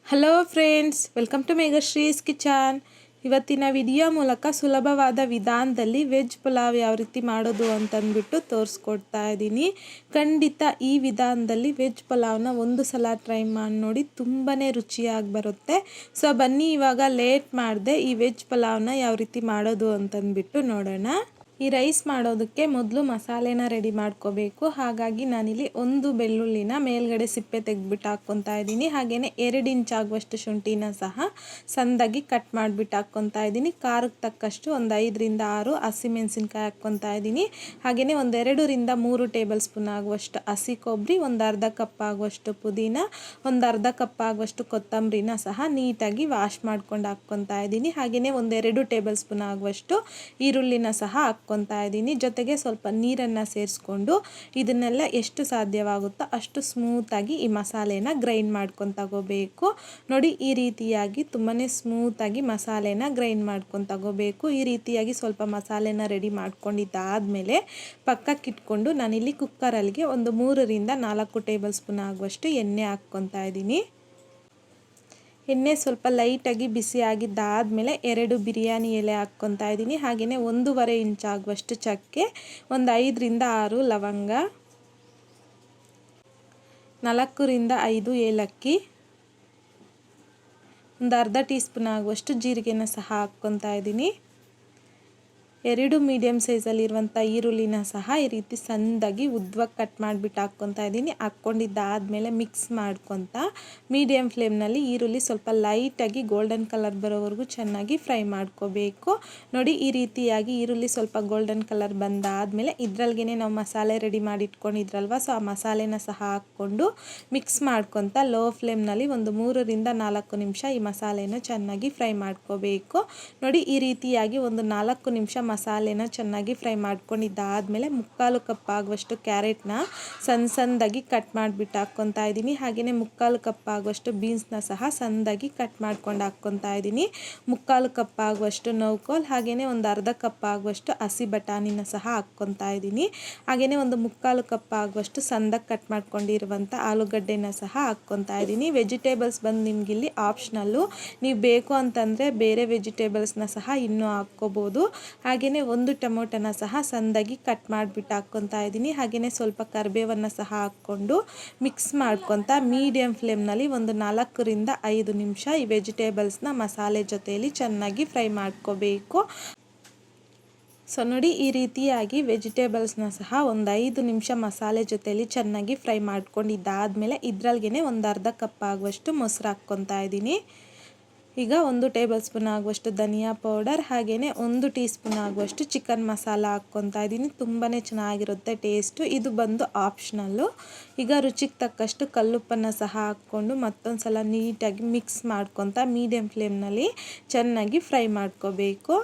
Hello friends, welcome to Meghashree's kitchen. ಇವತ್ತಿನ video ಮೂಲಕ ಸುಲಭವಾದ ವಿಧಾನದಲ್ಲಿ ವೆಜ್ ಪುಲಾವ್ ಯಾವ ರೀತಿ ಮಾಡೋದು ಅಂತಂದ್ಬಿಟ್ಟು ತೋರಿಸ್ಕೊಡ್ತಾ ಇದ್ದೀನಿ. ಖಂಡಿತ ಈ ವಿಧಾನದಲ್ಲಿ ವೆಜ್ ಪುಲಾವ್ನ ಒಂದು ಸಲ ಟ್ರೈ ಮಾಡಿ ನೋಡಿ, ತುಂಬಾ ರುಚಿಯಾಗಿ ಬರುತ್ತೆ. ಸೊ ಬನ್ನಿ ಇವಾಗ ಲೇಟ್ ಮಾಡದೆ ಈ ವೆಜ್ ಪುಲಾವ್ನ ಯಾವ ರೀತಿ ಮಾಡೋದು ಅಂತಂದ್ಬಿಟ್ಟು ನೋಡೋಣ. ಈ ರೈಸ್ ಮಾಡೋದಕ್ಕೆ ಮೊದಲು ಮಸಾಲೆನ ರೆಡಿ ಮಾಡ್ಕೋಬೇಕು. ಹಾಗಾಗಿ ನಾನಿಲ್ಲಿ ಒಂದು ಬೆಳ್ಳುಳ್ಳಿನ ಮೇಲ್ಗಡೆ ಸಿಪ್ಪೆ ತೆಗೆದ್ಬಿಟ್ಟು ಹಾಕ್ಕೊತಾ ಇದ್ದೀನಿ. ಹಾಗೆಯೇ 2 ಇಂಚ್ ಆಗುವಷ್ಟು ಶುಂಠಿನ ಸಹ ಸಣ್ಣದಾಗಿ ಕಟ್ ಮಾಡಿಬಿಟ್ಟು ಹಾಕ್ಕೊತಾ ಇದ್ದೀನಿ. ಖಾರಕ್ಕೆ ತಕ್ಕಷ್ಟು ಒಂದು 5 ರಿಂದ 6 ಹಸಿಮೆಣಸಿನ್ಕಾಯಿ ಹಾಕ್ಕೊತಾ ಇದ್ದೀನಿ. ಹಾಗೆಯೇ ಒಂದು 2 ರಿಂದ 3 ಟೇಬಲ್ ಸ್ಪೂನ್ ಆಗುವಷ್ಟು ಹಸಿ ಕೊಬ್ಬರಿ, ಒಂದು ಅರ್ಧ ಕಪ್ ಆಗುವಷ್ಟು ಪುದೀನ, ಒಂದು ಅರ್ಧ ಕಪ್ ಆಗುವಷ್ಟು ಕೊತ್ತಂಬರಿನ ಸಹ ನೀಟಾಗಿ ವಾಶ್ ಮಾಡ್ಕೊಂಡು ಹಾಕ್ಕೊತಾ ಇದ್ದೀನಿ. ಹಾಗೆಯೇ ಒಂದು 2 ಟೇಬಲ್ ಸ್ಪೂನ್ ಆಗುವಷ್ಟು ಈರುಳ್ಳಿನ ಸಹ ಹಾಕ್ಕೊತಾ ಇದ್ದೀನಿ. ಜೊತೆಗೆ ಸ್ವಲ್ಪ ನೀರನ್ನು ಸೇರಿಸ್ಕೊಂಡು ಇದನ್ನೆಲ್ಲ ಎಷ್ಟು ಸಾಧ್ಯವಾಗುತ್ತೋ ಅಷ್ಟು ಸ್ಮೂತಾಗಿ ಈ ಮಸಾಲೆನ ಗ್ರೈಂಡ್ ಮಾಡ್ಕೊಂಡು ತಗೋಬೇಕು. ನೋಡಿ, ಈ ರೀತಿಯಾಗಿ ತುಂಬಾ ಸ್ಮೂತಾಗಿ ಮಸಾಲೆನ ಗ್ರೈಂಡ್ ಮಾಡ್ಕೊಂಡು ತಗೋಬೇಕು. ಈ ರೀತಿಯಾಗಿ ಸ್ವಲ್ಪ ಮಸಾಲೆನ ರೆಡಿ ಮಾಡ್ಕೊಂಡಿದ್ದಾದಮೇಲೆ ಪಕ್ಕಕ್ಕೆ ಇಟ್ಕೊಂಡು ನಾನಿಲ್ಲಿ ಕುಕ್ಕರಲ್ಲಿಗೆ ಒಂದು 3 ರಿಂದ 4 ಟೇಬಲ್ ಸ್ಪೂನ್ ಆಗುವಷ್ಟು ಎಣ್ಣೆ ಹಾಕ್ಕೊತಾ ಇದ್ದೀನಿ. ಎಣ್ಣೆ ಸ್ವಲ್ಪ ಲೈಟಾಗಿ ಬಿಸಿ ಆಗಿದ್ದಾದಮೇಲೆ 2 ಬಿರಿಯಾನಿ ಎಲೆ ಹಾಕ್ಕೊತಾ ಇದ್ದೀನಿ. ಹಾಗೆಯೇ 1.5 ಇಂಚ್ ಆಗುವಷ್ಟು ಚಕ್ಕೆ, ಒಂದು 5 ರಿಂದ 6 ಲವಂಗ, 4 ರಿಂದ 5 ಏಲಕ್ಕಿ, ಒಂದು ಅರ್ಧ ಟೀ ಸ್ಪೂನ್ ಆಗುವಷ್ಟು ಜೀರಿಗೆನ ಸಹ ಹಾಕ್ಕೊತಾ ಇದ್ದೀನಿ. 2 ಮೀಡಿಯಮ್ ಸೈಜಲ್ಲಿರುವಂಥ ಈರುಳ್ಳಿನ ಸಹ ಈ ರೀತಿ ಸಣ್ಣದಾಗಿ ಉದ್ದವಾಗಿ ಕಟ್ ಮಾಡಿಬಿಟ್ಟು ಹಾಕ್ಕೊತಾ ಇದ್ದೀನಿ. ಹಾಕ್ಕೊಂಡಿದ್ದಾದಮೇಲೆ ಮಿಕ್ಸ್ ಮಾಡ್ಕೊತಾ ಮೀಡಿಯಮ್ ಫ್ಲೇಮ್ನಲ್ಲಿ ಈರುಳ್ಳಿ ಸ್ವಲ್ಪ ಲೈಟಾಗಿ ಗೋಲ್ಡನ್ ಕಲರ್ ಬರೋವರೆಗೂ ಚೆನ್ನಾಗಿ ಫ್ರೈ ಮಾಡ್ಕೋಬೇಕು. ನೋಡಿ, ಈ ರೀತಿಯಾಗಿ ಈರುಳ್ಳಿ ಸ್ವಲ್ಪ ಗೋಲ್ಡನ್ ಕಲರ್ ಬಂದಾದಮೇಲೆ ಇದರೊಳಗೇ ನಾವು ಮಸಾಲೆ ರೆಡಿ ಮಾಡಿ ಇಟ್ಕೊಂಡಿದ್ರಲ್ವ, ಸೊ ಆ ಮಸಾಲೆನ ಸಹ ಹಾಕ್ಕೊಂಡು ಮಿಕ್ಸ್ ಮಾಡ್ಕೊತಾ ಲೋ ಫ್ಲೇಮ್ನಲ್ಲಿ ಒಂದು 3 ರಿಂದ 4 ನಿಮಿಷ ಈ ಮಸಾಲೆನ ಚೆನ್ನಾಗಿ ಫ್ರೈ ಮಾಡ್ಕೋಬೇಕು. ನೋಡಿ, ಈ ರೀತಿಯಾಗಿ ಒಂದು 4 ನಿಮಿಷ ಮಸಾಲೆನ ಚೆನ್ನಾಗಿ ಫ್ರೈ ಮಾಡ್ಕೊಂಡಿದ್ದಾದಮೇಲೆ 1/4 ಕಪ್ ಆಗುವಷ್ಟು ಕ್ಯಾರೆಟ್ನ ಸಣ್ಣದಾಗಿ ಕಟ್ ಮಾಡಿಬಿಟ್ಟು ಹಾಕ್ಕೊತಾ ಇದ್ದೀನಿ. ಹಾಗೆಯೇ 1/4 ಕಪ್ ಆಗುವಷ್ಟು ಬೀನ್ಸ್ನ ಸಹ ಸಣ್ಣದಾಗಿ ಕಟ್ ಮಾಡ್ಕೊಂಡು ಹಾಕ್ಕೊತಾ ಇದ್ದೀನಿ. 1/4 ಕಪ್ ಆಗುವಷ್ಟು ನೌಕೋಲ್, ಹಾಗೆಯೇ ಒಂದು ಅರ್ಧ ಕಪ್ ಆಗುವಷ್ಟು ಹಸಿ ಬಟಾಣಿನ ಸಹ ಹಾಕ್ಕೊತಾ ಇದ್ದೀನಿ. ಹಾಗೆಯೇ ಒಂದು 1/4 ಕಪ್ ಆಗುವಷ್ಟು ಸಣ್ಣದಾಗಿ ಕಟ್ ಮಾಡ್ಕೊಂಡಿರುವಂಥ ಆಲೂಗಡ್ಡೆನ ಸಹ ಹಾಕ್ಕೊತಾ ಇದ್ದೀನಿ. ವೆಜಿಟೇಬಲ್ಸ್ ಬಂದು ನಿಮಗಿಲ್ಲಿ ಆಪ್ಷನಲ್ಲು, ನೀವು ಬೇಕು ಅಂತಂದರೆ ಬೇರೆ ವೆಜಿಟೇಬಲ್ಸ್ನ ಸಹ ಇನ್ನೂ ಹಾಕ್ಕೋಬೋದು. ಹಾಗೆಯೇ ಒಂದು ಟೊಮೊಟೊನ ಸಹ ಸಣ್ಣದಾಗಿ ಕಟ್ ಮಾಡಿಬಿಟ್ಟು ಹಾಕ್ಕೊತಾ ಇದ್ದೀನಿ. ಹಾಗೆಯೇ ಸ್ವಲ್ಪ ಕರಿಬೇವನ್ನು ಸಹ ಹಾಕ್ಕೊಂಡು ಮಿಕ್ಸ್ ಮಾಡ್ಕೊತಾ ಮೀಡಿಯಮ್ ಫ್ಲೇಮ್ನಲ್ಲಿ ಒಂದು 4 ರಿಂದ 5 ನಿಮಿಷ ಈ ವೆಜಿಟೇಬಲ್ಸ್ನ ಮಸಾಲೆ ಜೊತೆಯಲ್ಲಿ ಚೆನ್ನಾಗಿ ಫ್ರೈ ಮಾಡ್ಕೋಬೇಕು. ಸೊ ನೋಡಿ, ಈ ರೀತಿಯಾಗಿ ವೆಜಿಟೇಬಲ್ಸ್ನ ಸಹ ಒಂದು 5 ನಿಮಿಷ ಮಸಾಲೆ ಜೊತೆಯಲ್ಲಿ ಚೆನ್ನಾಗಿ ಫ್ರೈ ಮಾಡ್ಕೊಂಡಿದ್ದಾದಮೇಲೆ ಇದರೊಳಗೇ ಒಂದು ಅರ್ಧ ಕಪ್ ಆಗುವಷ್ಟು ಮೊಸರು ಹಾಕ್ಕೊತಾ ಇದ್ದೀನಿ. ಈಗ 1 ಟೇಬಲ್ ಸ್ಪೂನ್ ಆಗುವಷ್ಟು ಧನಿಯಾ ಪೌಡರ್, ಹಾಗೆಯೇ 1 ಟೀ ಸ್ಪೂನ್ ಆಗುವಷ್ಟು ಚಿಕನ್ ಮಸಾಲ ಹಾಕ್ಕೊತಾ ಇದ್ದೀನಿ. ತುಂಬಾ ಚೆನ್ನಾಗಿರುತ್ತೆ ಟೇಸ್ಟು. ಇದು ಬಂದು ಆಪ್ಷನಲ್ಲು. ಈಗ ರುಚಿಗೆ ತಕ್ಕಷ್ಟು ಕಲ್ಲುಪ್ಪನ್ನು ಸಹ ಹಾಕ್ಕೊಂಡು ಮತ್ತೊಂದು ಸಲ ನೀಟಾಗಿ ಮಿಕ್ಸ್ ಮಾಡ್ಕೊತಾ ಮೀಡಿಯಮ್ ಫ್ಲೇಮ್ನಲ್ಲಿ ಚೆನ್ನಾಗಿ ಫ್ರೈ ಮಾಡ್ಕೋಬೇಕು.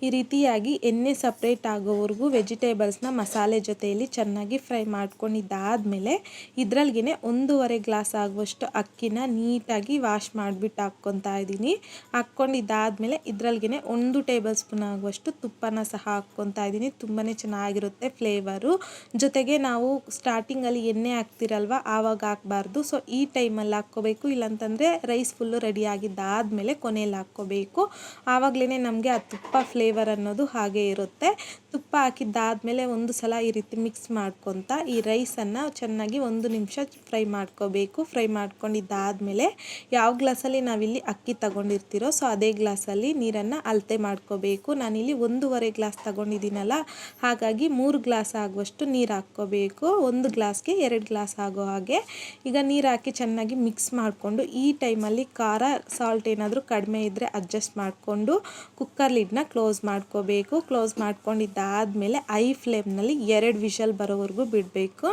ಈ ರೀತಿಯಾಗಿ ಎಣ್ಣೆ ಸಪ್ರೇಟ್ ಆಗೋವರೆಗೂ ವೆಜಿಟೇಬಲ್ಸ್ನ ಮಸಾಲೆ ಜೊತೆಯಲ್ಲಿ ಚೆನ್ನಾಗಿ ಫ್ರೈ ಮಾಡ್ಕೊಂಡಿದ್ದಾದಮೇಲೆ ಇದರೊಳಗೇ 1.5 ಗ್ಲಾಸ್ ಆಗುವಷ್ಟು ಅಕ್ಕಿನ ನೀಟಾಗಿ ವಾಶ್ ಮಾಡಿಬಿಟ್ಟು ಹಾಕ್ಕೊತಾ ಇದ್ದೀನಿ. ಹಾಕ್ಕೊಂಡಿದ್ದಾದಮೇಲೆ ಇದರೊಳಗೇ 1 ಟೇಬಲ್ ಸ್ಪೂನ್ ಆಗುವಷ್ಟು ತುಪ್ಪನ ಸಹ ಹಾಕ್ಕೊತಾ ಇದ್ದೀನಿ. ತುಂಬಾ ಚೆನ್ನಾಗಿರುತ್ತೆ ಫ್ಲೇವರು. ಜೊತೆಗೆ ನಾವು ಸ್ಟಾರ್ಟಿಂಗಲ್ಲಿ ಎಣ್ಣೆ ಹಾಕ್ತಿರಲ್ವ, ಆವಾಗ ಹಾಕಬಾರ್ದು. ಸೊ ಈ ಟೈಮಲ್ಲಿ ಹಾಕ್ಕೋಬೇಕು, ಇಲ್ಲಾಂತಂದರೆ ರೈಸ್ ಫುಲ್ಲು ರೆಡಿ ಆಗಿದ್ದಾದಮೇಲೆ ಕೊನೆಯಲ್ಲಿ ಹಾಕ್ಕೋಬೇಕು. ಆವಾಗಲೇ ನಮಗೆ ಆ ತುಪ್ಪ ಫ್ಲೇವರ್ ಅನ್ನೋದು ಹಾಗೆ ಇರುತ್ತೆ. ತುಪ್ಪ ಹಾಕಿದ್ದಾದಮೇಲೆ ಒಂದು ಸಲ ಈ ರೀತಿ ಮಿಕ್ಸ್ ಮಾಡ್ಕೊತಾ ಈ ರೈಸನ್ನು ಚೆನ್ನಾಗಿ 1 ನಿಮಿಷ ಫ್ರೈ ಮಾಡ್ಕೋಬೇಕು. ಫ್ರೈ ಮಾಡ್ಕೊಂಡಿದ್ದಾದಮೇಲೆ ಯಾವ ಗ್ಲಾಸಲ್ಲಿ ನಾವಿಲ್ಲಿ ಅಕ್ಕಿ ತಗೊಂಡಿರ್ತೀರೋ ಸೊ ಅದೇ ಗ್ಲಾಸಲ್ಲಿ ನೀರನ್ನು ಅಳತೆ ಮಾಡ್ಕೋಬೇಕು. ನಾನಿಲ್ಲಿ 1.5 ಗ್ಲಾಸ್ ತಗೊಂಡಿದ್ದೀನಲ್ಲ, ಹಾಗಾಗಿ 3 ಗ್ಲಾಸ್ ಆಗುವಷ್ಟು ನೀರು ಹಾಕ್ಕೋಬೇಕು. 1 ಗ್ಲಾಸ್ಗೆ 2 ಗ್ಲಾಸ್ ಆಗೋ ಹಾಗೆ. ಈಗ ನೀರು ಹಾಕಿ ಚೆನ್ನಾಗಿ ಮಿಕ್ಸ್ ಮಾಡಿಕೊಂಡು ಈ ಟೈಮಲ್ಲಿ ಖಾರ ಸಾಲ್ಟ್ ಏನಾದರೂ ಕಡಿಮೆ ಇದ್ದರೆ ಅಡ್ಜಸ್ಟ್ ಮಾಡಿಕೊಂಡು ಕುಕ್ಕರ್ ಲಿಡ್ನ ಕ್ಲೋಸ್ ಮಾಡ್ಕೋಬೇಕು. ಕ್ಲೋಸ್ ಮಾಡ್ಕೊಂಡಿದ್ದಾದಮೇಲೆ ಐ ಫ್ಲೇಮ್ನಲ್ಲಿ 2 ವಿಷಲ್ ಬರೋವರೆಗೂ ಬಿಡಬೇಕು.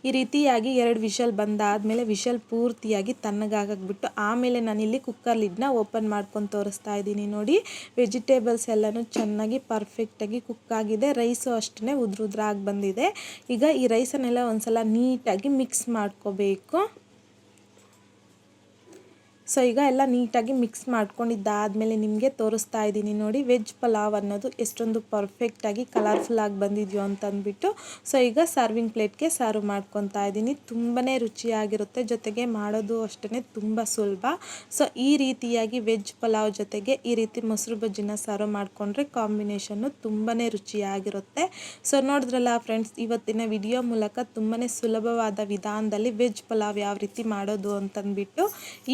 ಈ ರೀತಿಯಾಗಿ 2 ವಿಷಲ್ ಬಂದಾದಮೇಲೆ ವಿಷಲ್ ಪೂರ್ತಿಯಾಗಿ ತಣ್ಣಗಾಗಬಿಟ್ಟು ಆಮೇಲೆ ನಾನಿಲ್ಲಿ ಕುಕ್ಕರ್ ಲಿಡ್ನ ಓಪನ್ ಮಾಡ್ಕೊಂಡು ತೋರಿಸ್ತಾ ಇದ್ದೀನಿ. ನೋಡಿ, ವೆಜಿಟೇಬಲ್ಸ್ ಎಲ್ಲನೂ ಚೆನ್ನಾಗಿ ಪರ್ಫೆಕ್ಟಾಗಿ ಕುಕ್ ಆಗಿದೆ. ರೈಸು ಅಷ್ಟೇ ಉದ್ರಾಗಿ ಬಂದಿದೆ. ಈಗ ಈ ರೈಸನ್ನೆಲ್ಲ ಒಂದು ಸಲ ನೀಟಾಗಿ ಮಿಕ್ಸ್ ಮಾಡ್ಕೋಬೇಕು. ಸೊ ಈಗ ಎಲ್ಲ ನೀಟಾಗಿ ಮಿಕ್ಸ್ ಮಾಡ್ಕೊಂಡಿದ್ದಾದಮೇಲೆ ನಿಮಗೆ ತೋರಿಸ್ತಾ ಇದ್ದೀನಿ ನೋಡಿ ವೆಜ್ ಪಲಾವ್ ಅನ್ನೋದು ಎಷ್ಟೊಂದು ಪರ್ಫೆಕ್ಟಾಗಿ ಕಲರ್ಫುಲ್ಲಾಗಿ ಬಂದಿದೆಯೋ ಅಂತಂದ್ಬಿಟ್ಟು. ಸೊ ಈಗ ಸರ್ವಿಂಗ್ ಪ್ಲೇಟ್ಗೆ ಸರ್ವ್ ಮಾಡ್ಕೊತಾ ಇದ್ದೀನಿ. ತುಂಬಾ ರುಚಿಯಾಗಿರುತ್ತೆ, ಜೊತೆಗೆ ಮಾಡೋದು ಅಷ್ಟೇ ತುಂಬ ಸುಲಭ. ಸೊ ಈ ರೀತಿಯಾಗಿ ವೆಜ್ ಪಲಾವ್ ಜೊತೆಗೆ ಈ ರೀತಿ ಮೊಸರು ಬಜ್ಜಿನ ಸರ್ವ್ ಮಾಡಿಕೊಂಡ್ರೆ ಕಾಂಬಿನೇಷನ್ನು ತುಂಬಾ ರುಚಿಯಾಗಿರುತ್ತೆ. ಸೊ ನೋಡಿದ್ರಲ್ಲ ಫ್ರೆಂಡ್ಸ್, ಇವತ್ತಿನ ವಿಡಿಯೋ ಮೂಲಕ ತುಂಬಾ ಸುಲಭವಾದ ವಿಧಾನದಲ್ಲಿ ವೆಜ್ ಪಲಾವ್ ಯಾವ ರೀತಿ ಮಾಡೋದು ಅಂತಂದ್ಬಿಟ್ಟು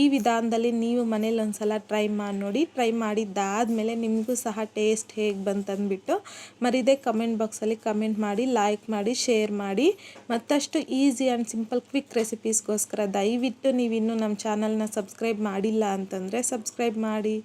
ಈ ವಿಧಾನದಲ್ಲಿ ನೀವು ಮನೇಲಿ ಒಂದ್ಸಲ ಟ್ರೈ ಮಾಡಿ ನೋಡಿ. ಟ್ರೈ ಮಾಡಿದ್ದಾದಮೇಲೆ ನಿಮಗೂ ಸಹ ಟೇಸ್ಟ್ ಹೇಗೆ ಬಂತಂದ್ಬಿಟ್ಟು ಮರಿದೇ ಕಮೆಂಟ್ ಬಾಕ್ಸಲ್ಲಿ ಕಮೆಂಟ್ ಮಾಡಿ, ಲೈಕ್ ಮಾಡಿ, ಶೇರ್ ಮಾಡಿ. ಮತ್ತಷ್ಟು ಈಸಿ ಆ್ಯಂಡ್ ಸಿಂಪಲ್ ಕ್ವಿಕ್ ರೆಸಿಪೀಸ್ಗೋಸ್ಕರ ದಯವಿಟ್ಟು ನೀವಿನ್ನೂ ನಮ್ಮ ಚಾನಲ್ನ ಸಬ್ಸ್ಕ್ರೈಬ್ ಮಾಡಿಲ್ಲ ಅಂತಂದರೆ ಸಬ್ಸ್ಕ್ರೈಬ್ ಮಾಡಿ.